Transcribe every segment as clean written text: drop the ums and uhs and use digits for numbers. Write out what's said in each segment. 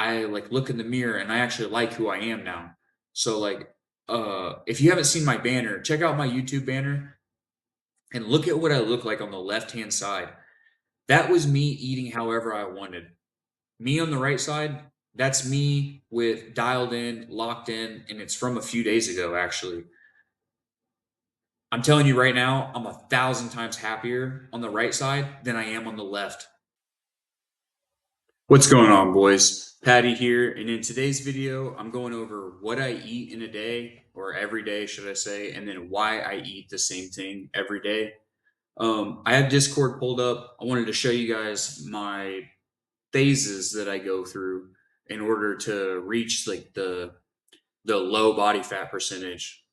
I like look in the mirror and I actually like who I am now. So like if you haven't seen my banner, check out my YouTube banner and look at what I look like on the left-hand side. That was me eating however I wanted. Me on the right side, that's me with dialed in, locked in, and it's from a few days ago actually. I'm telling you right now, I'm 1,000 times happier on the right side than I am on the left. What's going on, boys? Patty here, and in today's video, I'm going over what I eat in a day, or every day, should I say, and then why I eat the same thing every day. I have Discord pulled up. I wanted to show you guys my phases that I go through in order to reach like the low body fat percentage.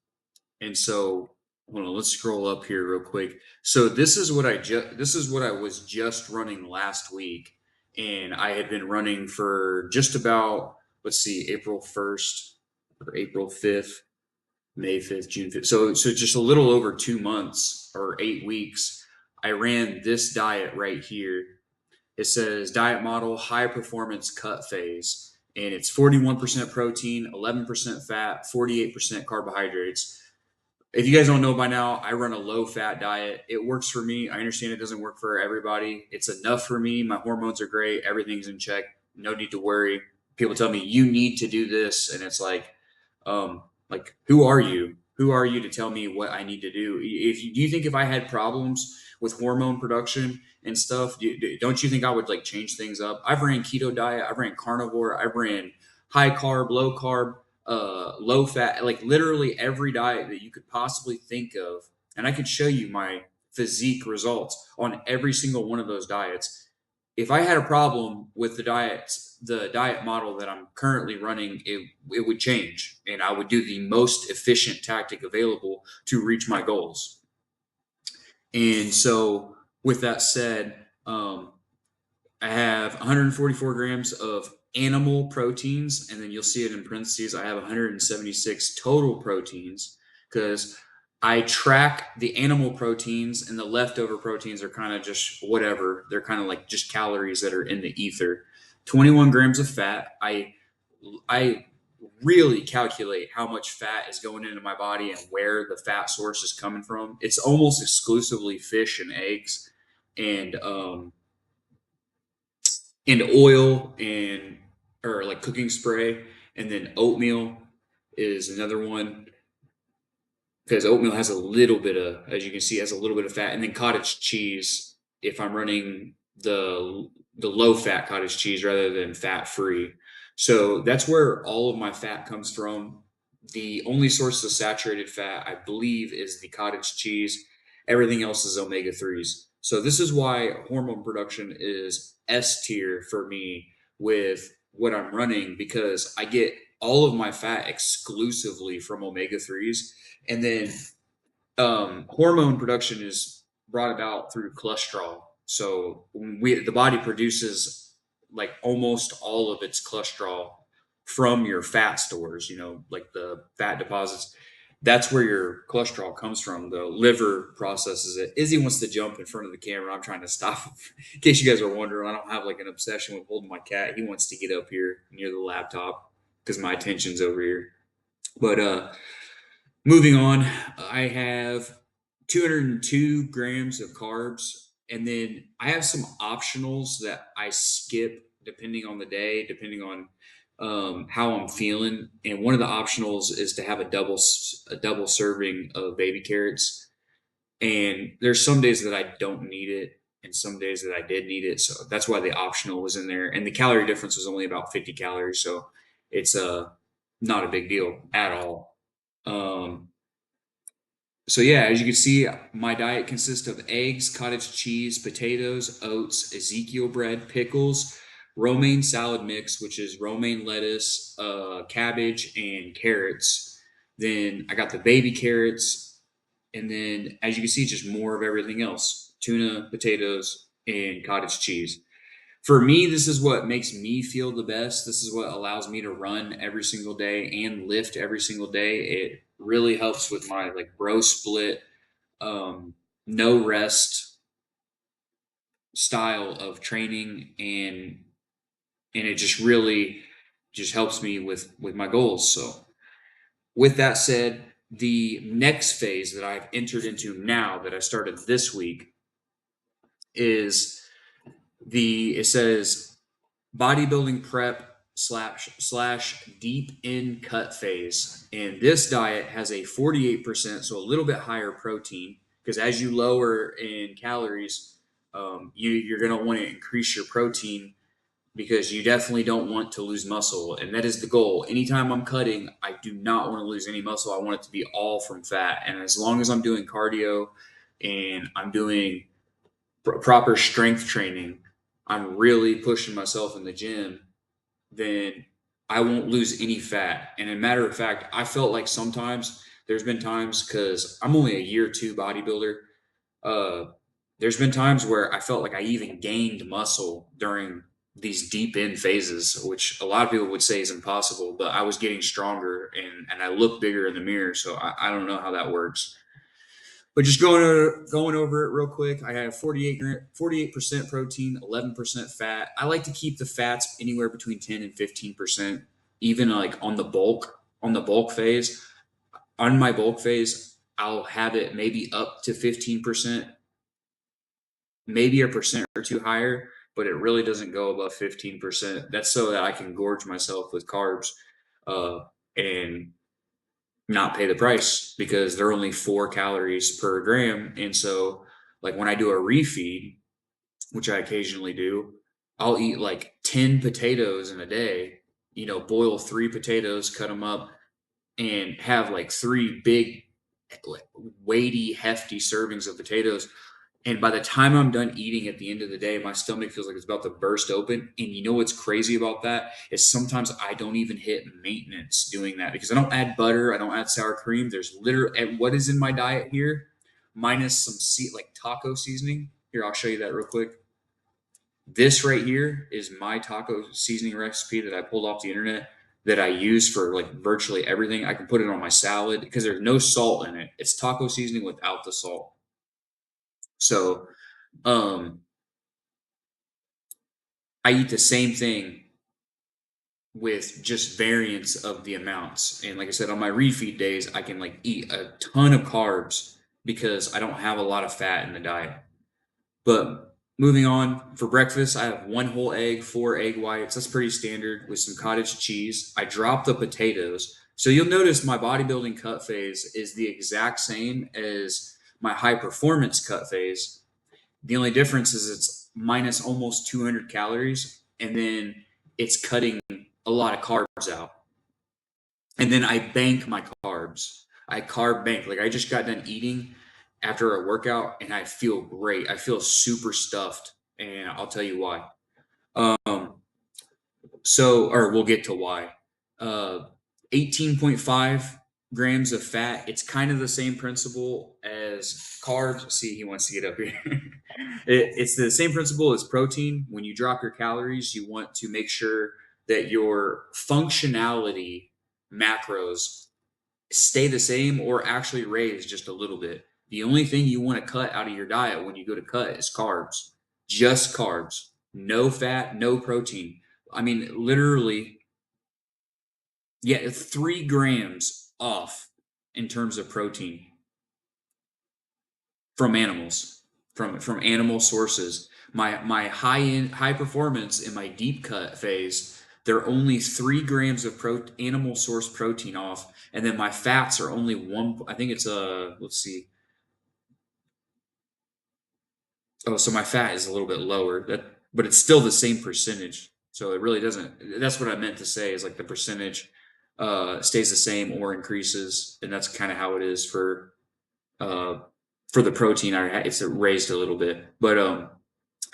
And so, hold on, let's scroll up here real quick. So this is what I was just running last week, and I had been running for just about, let's see, April 1st or April 5th, May 5th, June 5th. So just a little over 2 months or 8 weeks. I ran this diet right here. It says diet model high performance cut phase, and it's 41% protein, 11% fat, 48% carbohydrates. If you guys don't know by now, I run a low fat diet. It works for me. I understand it doesn't work for everybody. It's enough for me. My hormones are great. Everything's in check. No need to worry. People tell me you need to do this, and it's like who are you? Who are you to tell me what I need to do? Do you think if I had problems with hormone production and stuff, don't you think I would like change things up? I've ran keto diet. I've ran carnivore. I've ran high carb, low carb, low fat, like literally every diet that you could possibly think of. And I could show you my physique results on every single one of those diets. If I had a problem with the diet model that I'm currently running, it would change and I would do the most efficient tactic available to reach my goals. And so, with that said, I have 144 grams of animal proteins, and then you'll see it in parentheses. I have 176 total proteins because I track the animal proteins, and the leftover proteins are kind of just whatever. They're kind of like just calories that are in the ether. 21 grams of fat. I really calculate how much fat is going into my body and where the fat source is coming from. It's almost exclusively fish and eggs, and oil and or like cooking spray, and then oatmeal is another one because oatmeal has a little bit of, as you can see, has a little bit of fat, and then cottage cheese if I'm running the low fat cottage cheese rather than fat free. So that's where all of my fat comes from. The only source of saturated fat, I believe, is the cottage cheese. Everything else is omega 3s. So this is why hormone production is S tier for me with what I'm running, because I get all of my fat exclusively from omega 3s. And then hormone production is brought about through cholesterol. So the body produces like almost all of its cholesterol from your fat stores, like the fat deposits. That's where your cholesterol comes from. The liver processes it. Izzy wants to jump in front of the camera. I'm trying to stop him. In case you guys are wondering, I don't have like an obsession with holding my cat. He wants to get up here near the laptop because my attention's over here. But moving on, I have 202 grams of carbs, and then I have some optionals that I skip depending on the day, depending on how I'm feeling. And one of the optionals is to have a double serving of baby carrots. And there's some days that I don't need it, and some days that I did need it. So that's why the optional was in there. And the calorie difference was only about 50 calories, so it's not a big deal at all. Um, so yeah, as you can see, my diet consists of eggs, cottage cheese, potatoes, oats, Ezekiel bread, pickles, romaine salad mix, which is romaine lettuce, cabbage, and carrots. Then I got the baby carrots, and then as you can see, just more of everything else: tuna, potatoes, and cottage cheese. For me, this is what makes me feel the best. This is what allows me to run every single day and lift every single day. It really helps with my like bro split, no rest style of training, and it just really just helps me with my goals. So with that said, the next phase that I've entered into now that I started this week is it says bodybuilding prep slash deep in cut phase. And this diet has a 48%, so a little bit higher protein, because as you lower in calories, you're going to want to increase your protein because you definitely don't want to lose muscle. And that is the goal. Anytime I'm cutting, I do not want to lose any muscle. I want it to be all from fat. And as long as I'm doing cardio and I'm doing proper strength training, I'm really pushing myself in the gym, then I won't lose any fat. And a matter of fact, I felt like sometimes there's been times, because I'm only a year two bodybuilder, uh, there's been times where I felt like I even gained muscle during these deep in phases, which a lot of people would say is impossible, but I was getting stronger and I look bigger in the mirror. So I don't know how that works. But just going over it real quick, I have 48% protein, 11% fat. I like to keep the fats anywhere between 10 and 15%, even like on the bulk phase. On my bulk phase, I'll have it maybe up to 15%, maybe a percent or two higher, but it really doesn't go above 15%. That's so that I can gorge myself with carbs, and not pay the price, because they're only 4 calories per gram. And so, like when I do a refeed, which I occasionally do, I'll eat like 10 potatoes in a day, boil 3 potatoes, cut them up, and have like 3 big, like, weighty, hefty servings of potatoes. And by the time I'm done eating at the end of the day, my stomach feels like it's about to burst open. And you know what's crazy about that is sometimes I don't even hit maintenance doing that, because I don't add butter, I don't add sour cream. There's literally what is in my diet here, minus some like taco seasoning. Here, I'll show you that real quick. This right here is my taco seasoning recipe that I pulled off the internet, that I use for like virtually everything. I can put it on my salad because there's no salt in it. It's taco seasoning without the salt. So, um, I eat the same thing with just variants of the amounts. And like I said, on my refeed days, I can like eat a ton of carbs because I don't have a lot of fat in the diet. But moving on, for breakfast, I have 1 whole egg, 4 egg whites. That's pretty standard, with some cottage cheese. I drop the potatoes. So you'll notice my bodybuilding cut phase is the exact same as my high performance cut phase. The only difference is it's minus almost 200 calories, and then it's cutting a lot of carbs out. And then I bank my carbs. I carb bank. Like I just got done eating after a workout and I feel great. I feel super stuffed, and I'll tell you why. Um, or we'll get to why. Uh, 18.5 grams of fat. It's kind of the same principle as carbs. See, he wants to get up here. It's the same principle as protein. When you drop your calories, you want to make sure that your functionality macros stay the same or actually raise just a little bit. The only thing you want to cut out of your diet when you go to cut is carbs, just carbs, no fat, no protein. I mean, literally, yeah, 3 grams off in terms of protein from animals, from animal sources. My high performance in my deep cut phase, they're only 3 grams of animal source protein off, and then my fats are only one. I think it's let's see. Oh, so my fat is a little bit lower. But it's still the same percentage. So it really doesn't. That's what I meant to say, is like the percentage stays the same or increases, and that's kind of how it is uh, for the protein. It's raised a little bit, but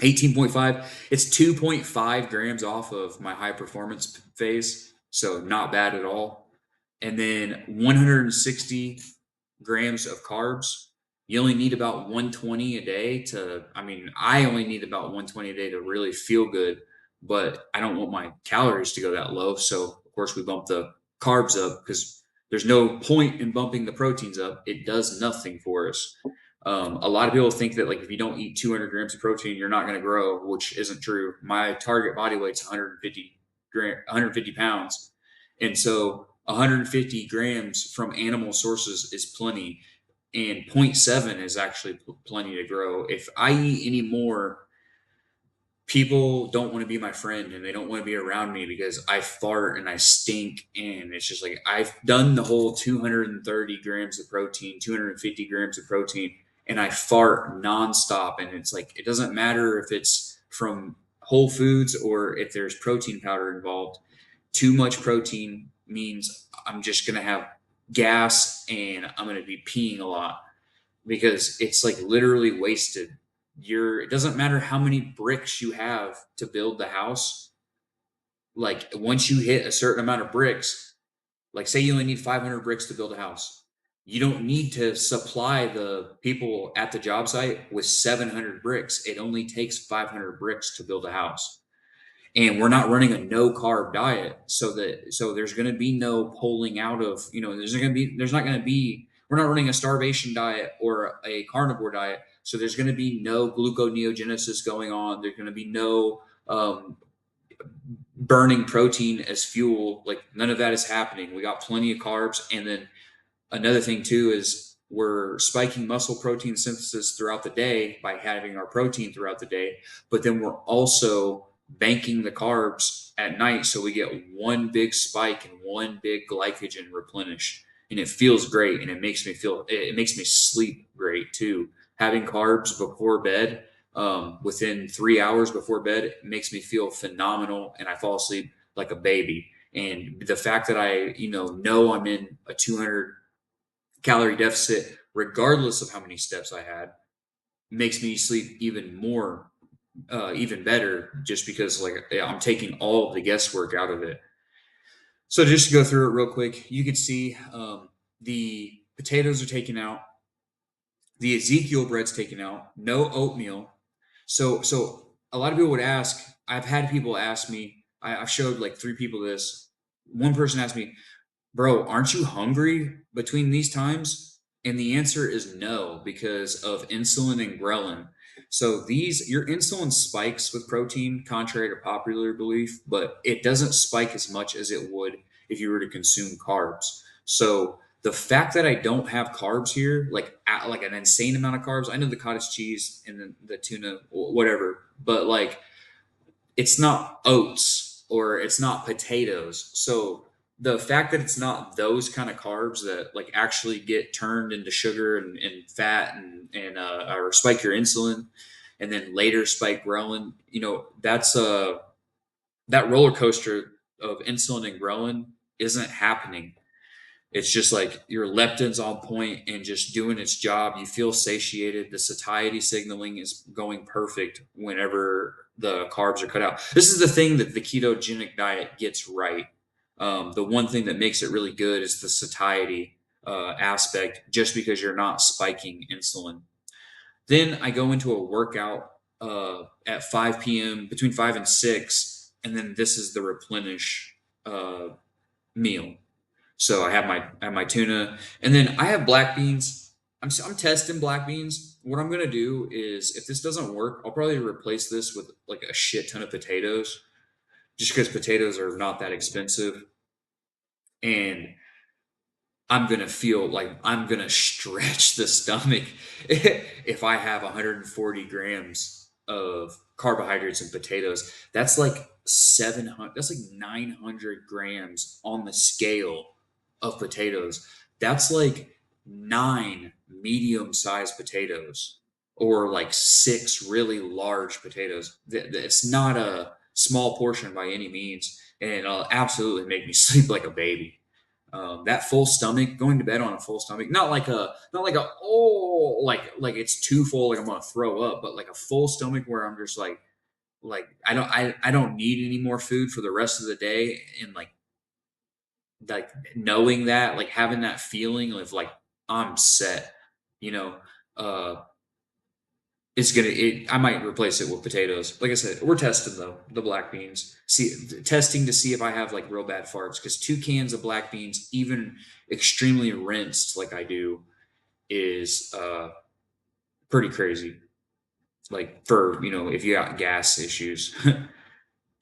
18.5. It's 2.5 grams off of my high performance phase, so not bad at all. And then 160 grams of carbs. You only need about 120 a day I mean, I only need about 120 a day to really feel good, but I don't want my calories to go that low. So, of course, we bump the carbs up because there's no point in bumping the proteins up. It does nothing for us. A lot of people think that like if you don't eat 200 grams of protein, you're not going to grow, which isn't true. My target body weight's 150 150 pounds. And so 150 grams from animal sources is plenty. And zero point 0.7 is actually plenty to grow. If I eat any more, people don't want to be my friend and they don't want to be around me because I fart and I stink. And it's just like I've done the whole 230 grams of protein, 250 grams of protein, and I fart nonstop. And it's like, it doesn't matter if it's from Whole Foods or if there's protein powder involved. Too much protein means I'm just going to have gas and I'm going to be peeing a lot because it's like literally wasted. It doesn't matter how many bricks you have to build the house. Like once you hit a certain amount of bricks, like say you only need 500 bricks to build a house, you don't need to supply the people at the job site with 700 bricks. It only takes 500 bricks to build a house. And we're not running a no carb diet, so there's going to be no pulling out of, there's not going to be, we're not running a starvation diet or a carnivore diet, so there's going to be no gluconeogenesis going on. There's going to be no burning protein as fuel. Like none of that is happening. We got plenty of carbs. And then another thing too is we're spiking muscle protein synthesis throughout the day by having our protein throughout the day, but then we're also banking the carbs at night, so we get one big spike and one big glycogen replenish, and it feels great, and it makes me sleep great too. Having carbs before bed, within 3 hours before bed, it makes me feel phenomenal, and I fall asleep like a baby. And the fact that I know I'm in a 200 calorie deficit, regardless of how many steps I had, makes me sleep even more, even better, just because like I'm taking all of the guesswork out of it. So just to go through it real quick, you can see the potatoes are taken out, the Ezekiel bread's taken out, no oatmeal. So a lot of people would ask. I've had people ask me. I've showed like 3 people this. One person asked me, bro, aren't you hungry between these times? And the answer is no, because of insulin and ghrelin. So your insulin spikes with protein, contrary to popular belief, but it doesn't spike as much as it would if you were to consume carbs. So the fact that I don't have carbs here, like an insane amount of carbs, I know the cottage cheese and the tuna, whatever, but like it's not oats or it's not potatoes. So the fact that it's not those kind of carbs that like actually get turned into sugar and fat and or spike your insulin and then later spike ghrelin, that roller coaster of insulin and ghrelin isn't happening. It's just like your leptin's on point and just doing its job. You feel satiated. The satiety signaling is going perfect whenever the carbs are cut out. This is the thing that the ketogenic diet gets right. The one thing that makes it really good is the satiety aspect, just because you're not spiking insulin. Then I go into a workout at 5 p.m., between 5 and 6, and then this is the replenish uh, meal. So I have my tuna, and then I have black beans. I'm testing black beans. What I'm gonna do is, if this doesn't work, I'll probably replace this with like a shit ton of potatoes, just because potatoes are not that expensive, and I'm gonna feel like I'm gonna stretch the stomach if I have 140 grams of carbohydrates and potatoes. That's like 700. That's like 900 grams on the scale of potatoes. That's like 9 medium-sized potatoes, or like 6 really large potatoes. It's not a small portion by any means, and it'll absolutely make me sleep like a baby. That full stomach, going to bed on a full stomach, not like a like it's too full, like I'm gonna throw up, but like a full stomach where I'm just like I don't need any more food for the rest of the day, and like knowing that, like having that feeling of like I'm set, you know, uh I might replace it with potatoes. Like I said, we're testing though the black beans, testing to see if I have like real bad farts, because 2 cans of black beans, even extremely rinsed like I do, is pretty crazy. Like for if you got gas issues,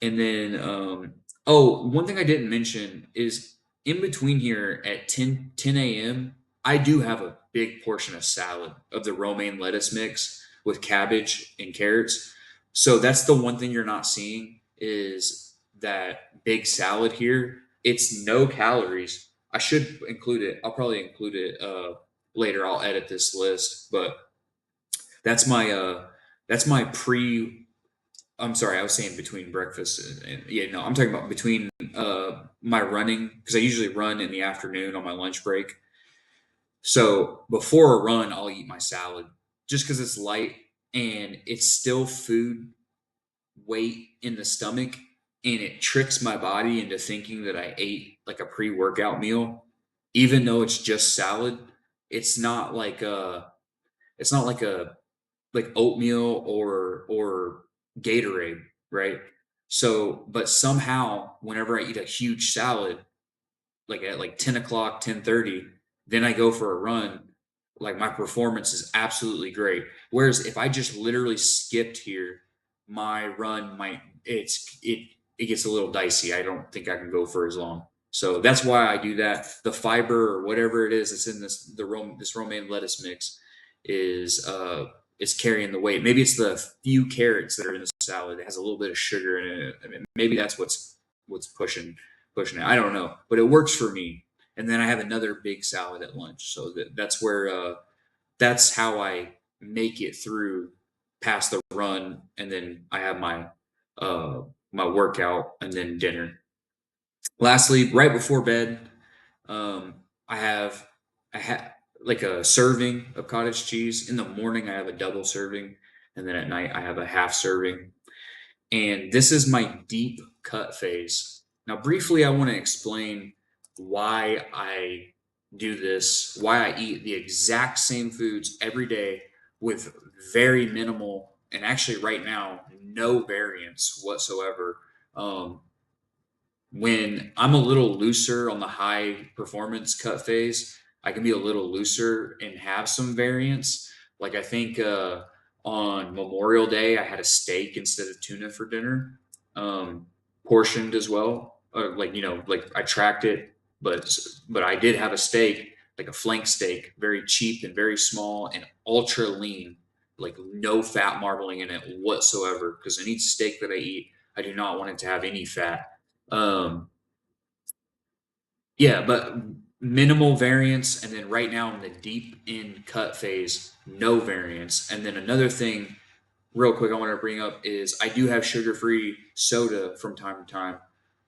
and then Oh, one thing I didn't mention is in between here at 10 a.m., I do have a big portion of salad of the romaine lettuce mix with cabbage and carrots. So that's the one thing you're not seeing is that big salad here. It's no calories. I should include it. I'll probably include it later. I'll edit this list, but that's my pre I'm sorry, I was saying between breakfast yeah, no, I'm talking about between my running because I usually run in the afternoon on my lunch break. So before a run, I'll eat my salad just because it's light and it's still food weight in the stomach, and it tricks my body into thinking that I ate like a pre-workout meal, even though it's just salad. It's not like a it's not like oatmeal or Gatorade, right? So, but somehow, whenever I eat a huge salad, like at like 10 o'clock, 10:30, then I go for a run, like my performance is absolutely great. Whereas if I just literally skipped here, my run might it gets a little dicey. I don't think I can go for as long. So that's why I do that. The fiber or whatever it is that's in this romaine lettuce mix is carrying the weight. Maybe it's the few carrots that are in the salad. It has a little bit of sugar in it. I mean, maybe that's what's pushing it. I don't know, but it works for me. And then I have another big salad at lunch. So that's where that's how I make it through past the run, and then I have my workout and then dinner. Lastly, right before bed, um, I have I have like a serving of cottage cheese. In the morning, I have a double serving, and then at night I have a half serving. And this is my deep cut phase. Now, briefly, I want to explain why I do this, why I eat the exact same foods every day with very minimal, and actually, right now, no variance whatsoever. Um, when I'm a little looser on the high performance cut phase, I can be a little looser and have some variance. Like I think on Memorial Day, I had a steak instead of tuna for dinner, um, portioned as well. Like like I tracked it, but I did have a steak, like a flank steak, very cheap and very small and ultra lean, like no fat marbling in it whatsoever. Because in each steak that I eat, I do not want it to have any fat. um, yeah, but minimal variance, and then right now in the deep in cut phase, no variance. And then another thing, real quick, I want to bring up is I do have sugar-free soda from time to time,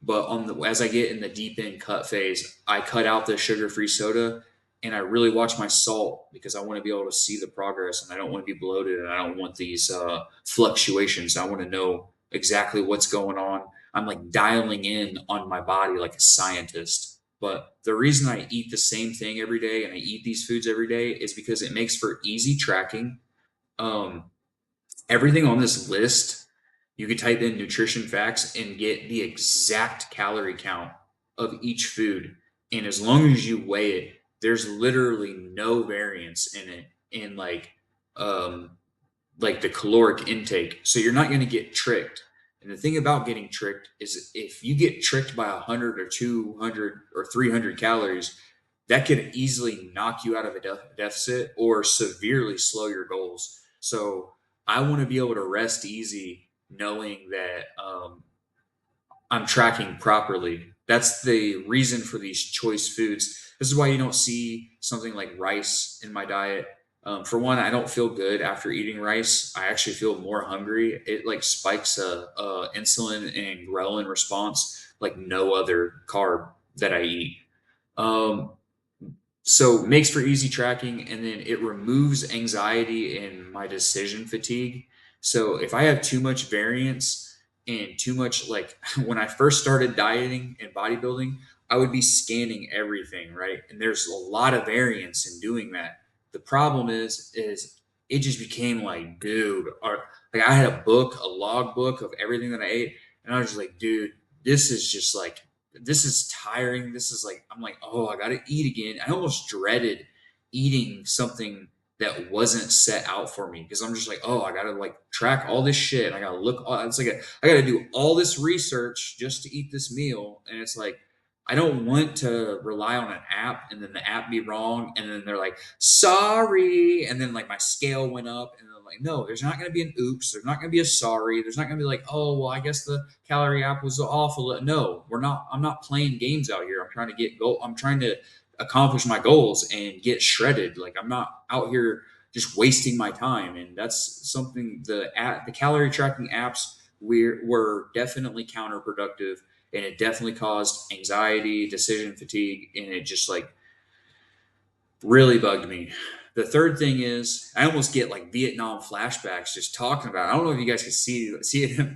but on the as I get in the deep in cut phase, I cut out the sugar-free soda, and I really watch my salt because I want to be able to see the progress, and I don't want to be bloated, and I don't want these fluctuations. I want to know exactly what's going on. I'm like dialing in on my body like a scientist. But the reason I eat the same thing every day and I eat these foods every day is because it makes for easy tracking. Um, Everything on this list, you could type in nutrition facts and get the exact calorie count of each food. And as long as you weigh it, there's literally no variance in it in um like the caloric intake. So you're not going to get tricked. And the thing about getting tricked is if you get tricked by 100 or 200 or 300 calories, that could easily knock you out of a deficit or severely slow your goals. So I want to be able to rest easy knowing that I'm tracking properly. That's the reason for these choice foods. This is why you don't see something like rice in my diet. For one, I don't feel good after eating rice. I actually feel more hungry. It like spikes a insulin and ghrelin response like no other carb that I eat. Um, so makes for easy tracking, and then it removes anxiety and my decision fatigue. So if I have too much variance and too much, like when I first started dieting and bodybuilding, I would be scanning everything, right? And there's a lot of variance in doing that. The problem is it just became like, dude, or like I had a book, a log book of everything that I ate, and I was just like, dude, this is just like this is tiring. This is like, I'm like, oh, I got to eat again. I almost dreaded eating something that wasn't set out for me because I'm just like, oh, I gotta like track all this shit. I gotta look. It's like I gotta do all this research just to eat this meal, and it's like I don't want to rely on an app and then the app be wrong, and then they're like, sorry, and then like my scale went up, and I'm like, no, there's not gonna be an oops. There's not gonna be a sorry. There's not gonna be like, oh, well, I guess the calorie app was off a little. No, we're not. I'm not playing games out here. I'm trying to get go. I'm trying to accomplish my goals and get shredded. Like I'm not out here just wasting my time. And that's something the calorie tracking apps were definitely counterproductive, and it definitely caused anxiety, decision fatigue, and it just like really bugged me. The third thing is I almost get like Vietnam flashbacks just talking about it. I don't know if you guys can see it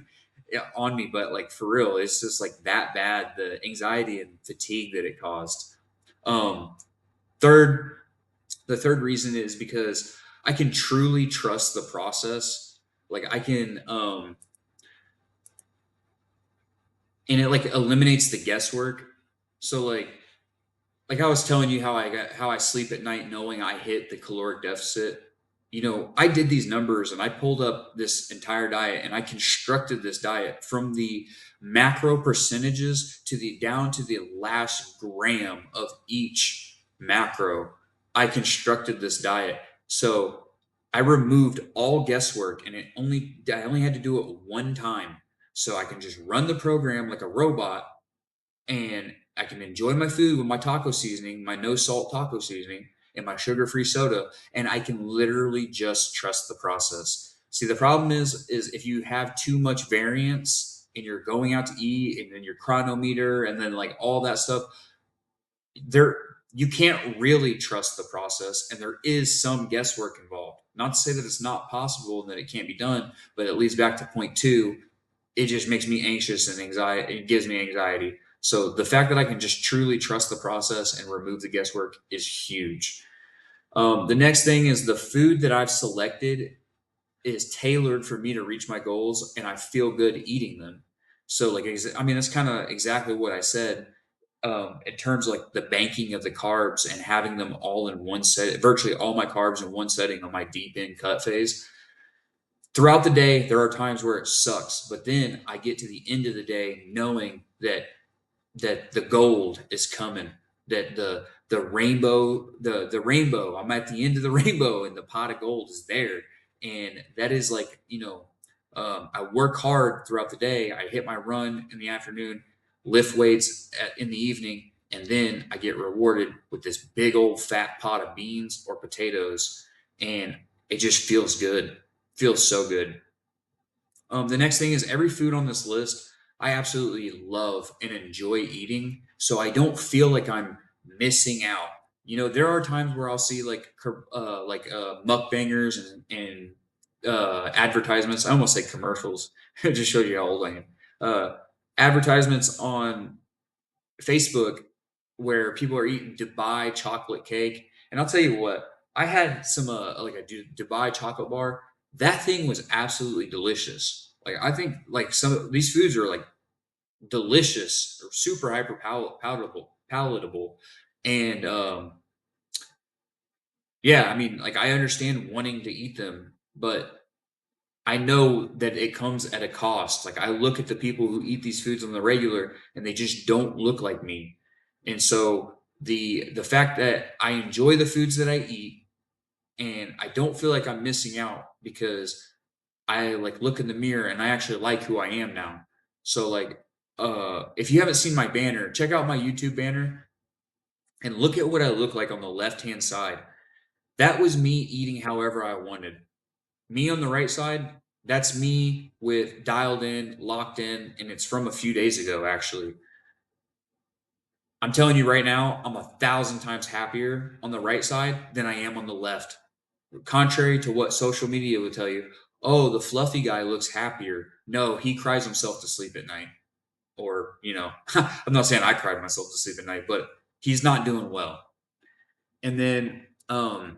on me, but like for real, it's just like that bad. The anxiety and fatigue that it caused. Um, third, the third reason is because I can truly trust the process. Like I can, and it like eliminates the guesswork. So like I was telling you how I sleep at night knowing I hit the caloric deficit. You know, I did these numbers and I pulled up this entire diet and I constructed this diet from the macro percentages to the down to the last gram of each macro. I constructed this diet. So I removed all guesswork and I only had to do it one time. So I can just run the program like a robot and I can enjoy my food with my taco seasoning, my no salt taco seasoning, and my sugar free soda, and I can literally just trust the process. See, the problem is if you have too much variance and you're going out to eat, and then your chronometer, and then like all that stuff, there you can't really trust the process, and there is some guesswork involved. Not to say that it's not possible and that it can't be done, but it leads back to point two. It just makes me anxious and anxiety. It gives me anxiety. So the fact that I can just truly trust the process and remove the guesswork is huge. The next thing is the food that I've selected is tailored for me to reach my goals, and I feel good eating them. So, like, I mean, that's kind of exactly what I said in terms of like the banking of the carbs and having them all in one set, virtually all my carbs in one setting on my deep in cut phase. Throughout the day, there are times where it sucks, but then I get to the end of the day knowing that the gold is coming, that the rainbow, I'm at the end of the rainbow and the pot of gold is there. And that is like, I work hard throughout the day. I hit my run in the afternoon, lift weights in the evening, and then I get rewarded with this big old fat pot of beans or potatoes. And it just feels good. Feels so good. The next thing is every food on this list I absolutely love and enjoy eating, so I don't feel like I'm missing out. You know, there are times where I'll see mukbangers and advertisements. I almost say commercials. It just shows you how old I am. Uh, Advertisements on Facebook where people are eating Dubai chocolate cake. And I'll tell you what, I had some like a Dubai chocolate bar. That thing was absolutely delicious. Like I think like some of these foods are like delicious or super hyper palatable. And yeah, I mean like I understand wanting to eat them, but I know that it comes at a cost. Like I look at the people who eat these foods on the regular and they just don't look like me. And so the fact that I enjoy the foods that I eat and I don't feel like I'm missing out because I like look in the mirror and I actually like who I am now. So like if you haven't seen my banner, check out my YouTube banner and look at what I look like on the left-hand side. That was me eating however I wanted. Me on the right side, that's me with dialed in, locked in, and it's from a few days ago, actually. I'm telling you right now, I'm 1,000 times happier on the right side than I am on the left. Contrary to what social media would tell you, oh, the fluffy guy looks happier. No, he cries himself to sleep at night. Or, I'm not saying I cried myself to sleep at night, but he's not doing well. And then the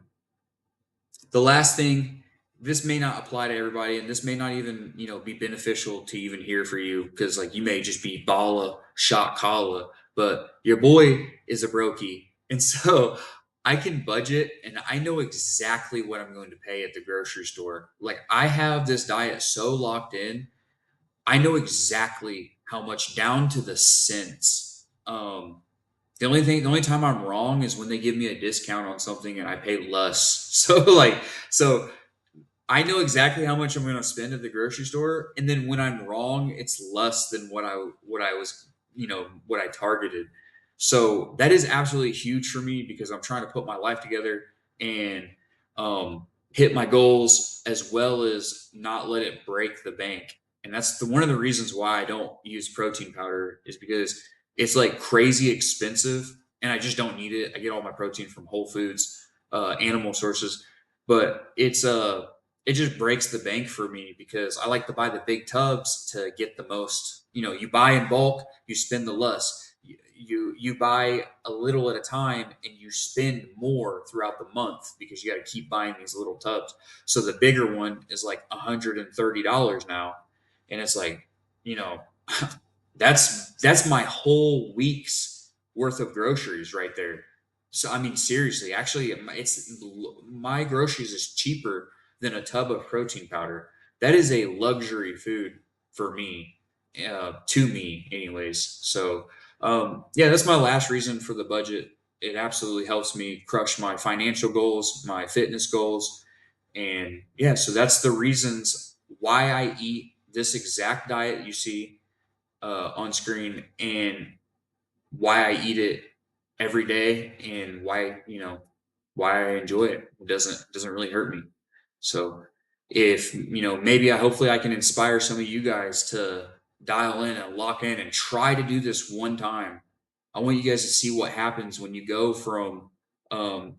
last thing, this may not apply to everybody, and this may not even be beneficial to even hear for you because like you may just be bala shot kala, but your boy is a brokey, and so I can budget and I know exactly what I'm going to pay at the grocery store. Like I have this diet so locked in, I know exactly how much down to the cents. The only time I'm wrong is when they give me a discount on something and I pay less. So I know exactly how much I'm going to spend at the grocery store, and then when I'm wrong, it's less than what I was, what I targeted. So that is absolutely huge for me because I'm trying to put my life together and hit my goals as well as not let it break the bank. And that's one of the reasons why I don't use protein powder is because it's like crazy expensive, and I just don't need it. I get all my protein from Whole Foods, animal sources, but it just breaks the bank for me because I like to buy the big tubs to get the most. You buy in bulk, you spend the less. You buy a little at a time and you spend more throughout the month because you got to keep buying these little tubs. So the bigger one is like $130 now, and it's like, you know, that's my whole week's worth of groceries right there. So I mean, seriously, actually, it's my groceries is cheaper than a tub of protein powder. That is a luxury food for me, to me, anyways. So, yeah, that's my last reason for the budget. It absolutely helps me crush my financial goals, my fitness goals, and yeah, so that's the reasons why I eat this exact diet you see on screen and why I eat it every day and why I enjoy it. It doesn't really hurt me. So if maybe hopefully I can inspire some of you guys to dial in and lock in and try to do this one time. I want you guys to see what happens when you go from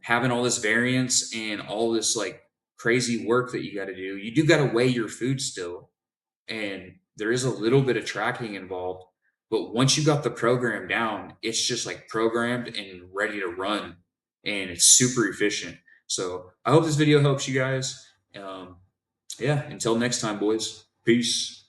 having all this variance and all this like crazy work that you got to do. You do got to weigh your food still, and there is a little bit of tracking involved. But once you got the program down, it's just like programmed and ready to run, and it's super efficient. So I hope this video helps you guys. Yeah, until next time, boys. Peace.